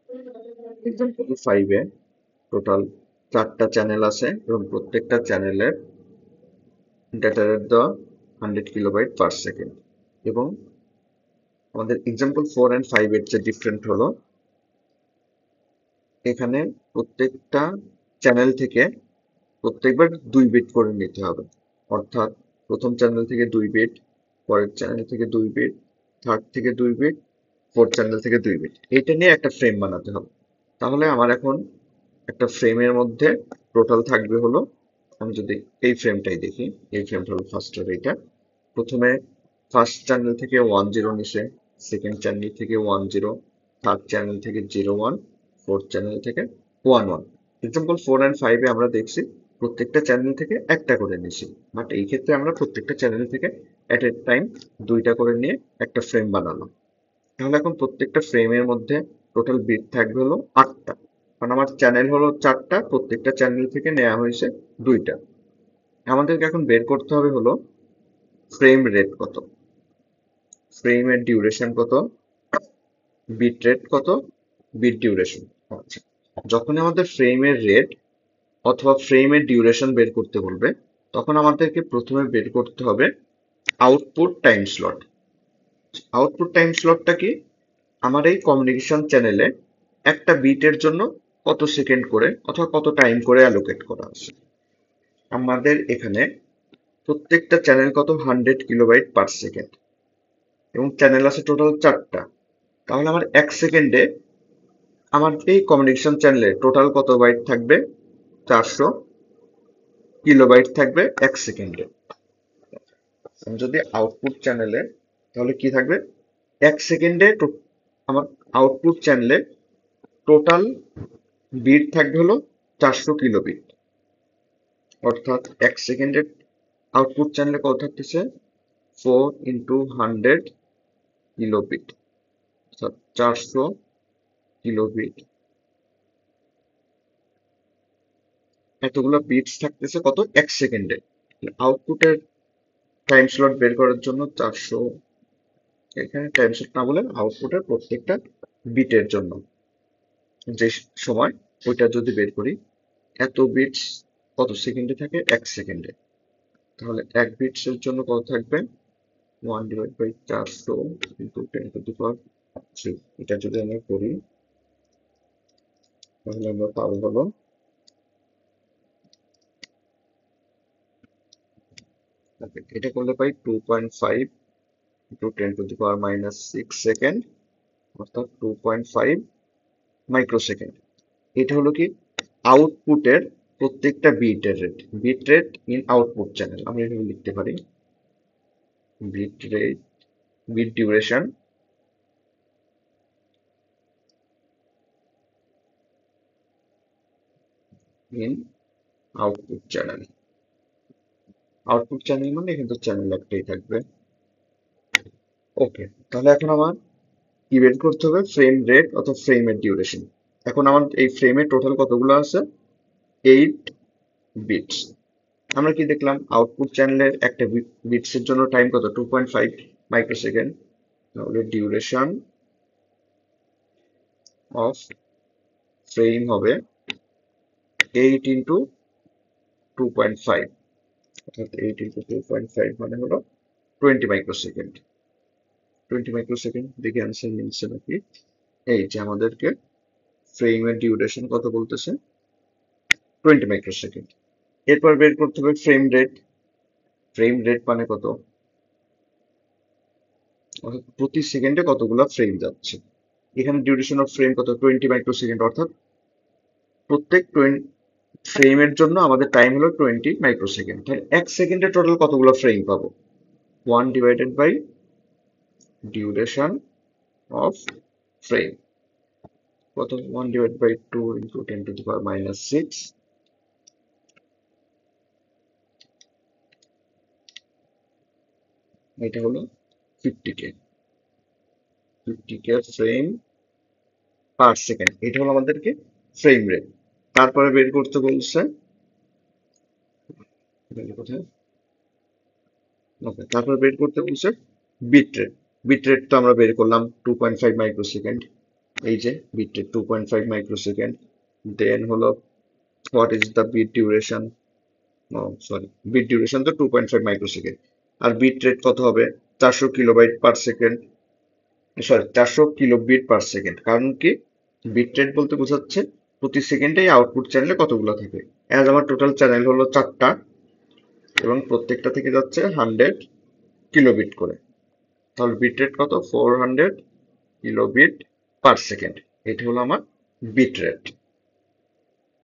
Example 5-এ total 4টা channel আছে এবং প্রত্যেকটা চ্যানেলের ডেটা রেট দেওয়া 100 কিলোবাইট পার সেকেন্ড। এবং আমাদের এক্সাম্পল 4 and 5-এর যে ডিফারেন্ট হলো, এখানে প্রত্যেকটা চ্যানেল থেকে প্রত্যেকবার 2 বিট করে নিতে হবে। অর্থাৎ প্রথম চ্যানেল থেকে 2 বিট, পরের চ্যানেল থেকে 2 বিট, থার্ড থেকে 2 বিট, ফোর্থ চ্যানেল থেকে 2 বিট, এইটা নিয়ে একটা ফ্রেম বানাতে হবে। তাহলে আমার এখন একটা ফ্রেমের মধ্যে টোটাল থাকবে হলো, আমি যদি এই ফ্রেমটাই দেখি, এই ফ্রেমটা হলো ফার্স্টের এইটা। প্রথমে ফার্স্ট চ্যানেল থেকে 10 নিছে, সেকেন্ড চ্যানেল থেকে 10, থার্ড চ্যানেল থেকে 01, ফোর্থ চ্যানেল থেকে 11। এক্সাম্পল 4 and 5-এ আমরা দেখছি প্রত্যেকটা চ্যানেল থেকে একটা করে নিছি, বাট এই ক্ষেত্রে আমরা প্রত্যেকটা চ্যানেল থেকে এট এ টাইম 2টা করে নিয়ে একটা ফ্রেম বানালাম। তাহলে এখন প্রত্যেকটা ফ্রেমের মধ্যে টোটাল বিট থাকবে হলো 8টা, কারণ আমার চ্যানেল হলো 4টা, প্রত্যেকটা চ্যানেল থেকে নেওয়া হয়েছে 2টা। আমাদেরকে এখন বের করতে হবে হলো ফ্রেম রেট কত, ফ্রেমের ডিউরেশন কত, বিট রেট কত, বিট ডিউরেশন। আচ্ছা, যখন আমাদের ফ্রেমের রেট অথবা ফ্রেমের ডিউরেশন বের করতে বলবে, তখন আমাদেরকে প্রথমে বের করতে হবে output time slot. Output time স্লটটা কি? আমার এই কমিউনিকেশন চ্যানেলে একটা বিটের জন্য কত সেকেন্ড করে অথবা কত টাইম করে অ্যালোকেট করা আছে। আমাদের এখানে প্রত্যেকটা চ্যানেল কত 100 কিলোবাইট পার সেকেন্ড, এবং চ্যানেল আছে টোটাল 4টা। তাহলে আমার 1 সেকেন্ডে আমার এই কমিউনিকেশন চ্যানেলে টোটাল কত বাইট থাকবে? 400 কিলোবাইট থাকবে 1 সেকেন্ডে। যদি আউটপুট চ্যানেলে, তাহলে কি থাকবে? 1 সেকেন্ডে আমার আউটপুট চ্যানেলে টোটাল বিট থাকবে হলো 400 কিলোবিট। অর্থাৎ 1 সেকেন্ডের আউটপুট চ্যানেলে কত থাকতেছে? 4 × 100 কিলোবিট, অর্থাৎ 400 কিলোবিট। এতগুলো বিটস থাকতেছে কত? 1 সেকেন্ডে। আউটপুটের টাইম স্লট বের করার জন্য 400, এখানে টাইম স্লট না বলে আউটপুটের প্রত্যেকটা বিটের জন্য যে সময়, ওইটা যদি বের করি, এত বিটস কত সেকেন্ডে থাকে? 1 সেকেন্ডে। তাহলে 1 বিটস এর জন্য কত থাকবে? 1/400 × 10⁻³ এটা যদি আমরা করি, তাহলে আমরা পাবো হলো, এটা করলে পাই 2.5 × 10⁻⁶ অর্থাৎ 2.5 মাইক্রোসেকেন্ড। এটা হলো কি? আউটপুটের প্রত্যেকটা বিটের rate, bit rate in output channel. আমরা এভাবে লিখতে পারি, bit rate, bit duration in output channel. Output channel মানে কিন্তু চ্যানেল একটাই থাকবে। ওকে, তাহলে এখন আমার কি বের করতে হবে? ফ্রেম রেট অথবা ফ্রেমের ডিউরেশন। এখন আমার এই ফ্রেমে টোটাল কতগুলো আছে? 8 বিটস। আমরা কি দেখলাম? আউটপুট চ্যানেলের একটা বিটস এর জন্য টাইম কত? 2.5 মাইক্রোসেকেন্ড। তাহলে ডিউরেশন অফ ফ্রেম হবে 8 × 2.5, অর্থাৎ 8 × 2.5 মানে হলো 20 মাইক্রোসেকেন্ড। 20 মাইক্রোসেকেন্ড দেখে অ্যান্সার মিলছে নাকি? এই যে আমাদেরকে ফ্রেমের ডিউরেশন কত বলতেছে? 20 মাইক্রোসেকেন্ড। এরপর বের করতে হবে ফ্রেম রেট। ফ্রেম রেট মানে কত? অর্থাৎ প্রতি সেকেন্ডে কতগুলো ফ্রেম যাচ্ছে। এখানে ডিউরেশন অফ ফ্রেম কত? 20 মাইক্রোসেকেন্ড। অর্থাৎ প্রত্যেক ফ্রেমের জন্য আমাদের টাইম হলো 20 মাইক্রোসেকেন্ড। তাহলে 1 সেকেন্ডে টোটাল কতগুলো ফ্রেম পাবো? 1/ডিউরেশন অফ ফ্রেম কত? 1/2 × 10⁻⁶। এটা হলো 50K, 50K frame per second. এটা হলো আমাদেরকে ফ্রেম রেট। তারপরে বের করতে বলছে কোথায়? ওকে, তারপরে বের করতে বলছে বিট রেট। বিট রেট তো আমরা বের করলাম 2.5 মাইক্রোসেকেন্ড। এই যে বিট রেট 2.5 মাইক্রোসেকেন্ড। দেন হলো what is the bit duration, sorry bit duration তো 2.5 মাইক্রোসেকেন্ড। আর বিট রেট কত হবে? 400 kilobyte per second, sorry 400 kilobit per second. কারণ কি, বিট রেট বলতে বোঝাচ্ছে প্রতি সেকেন্ডে আউটপুট চ্যানেলে কতগুলো থাকে। অ্যাজ আমার টোটাল চ্যানেল হলো 4টা এবং প্রত্যেকটা থেকে যাচ্ছে 100 কিলোবিট করে, তাহলে বিট রেট কত? 400 কিলোবিট পার সেকেন্ড। এটা হলো আমার বিট রেট।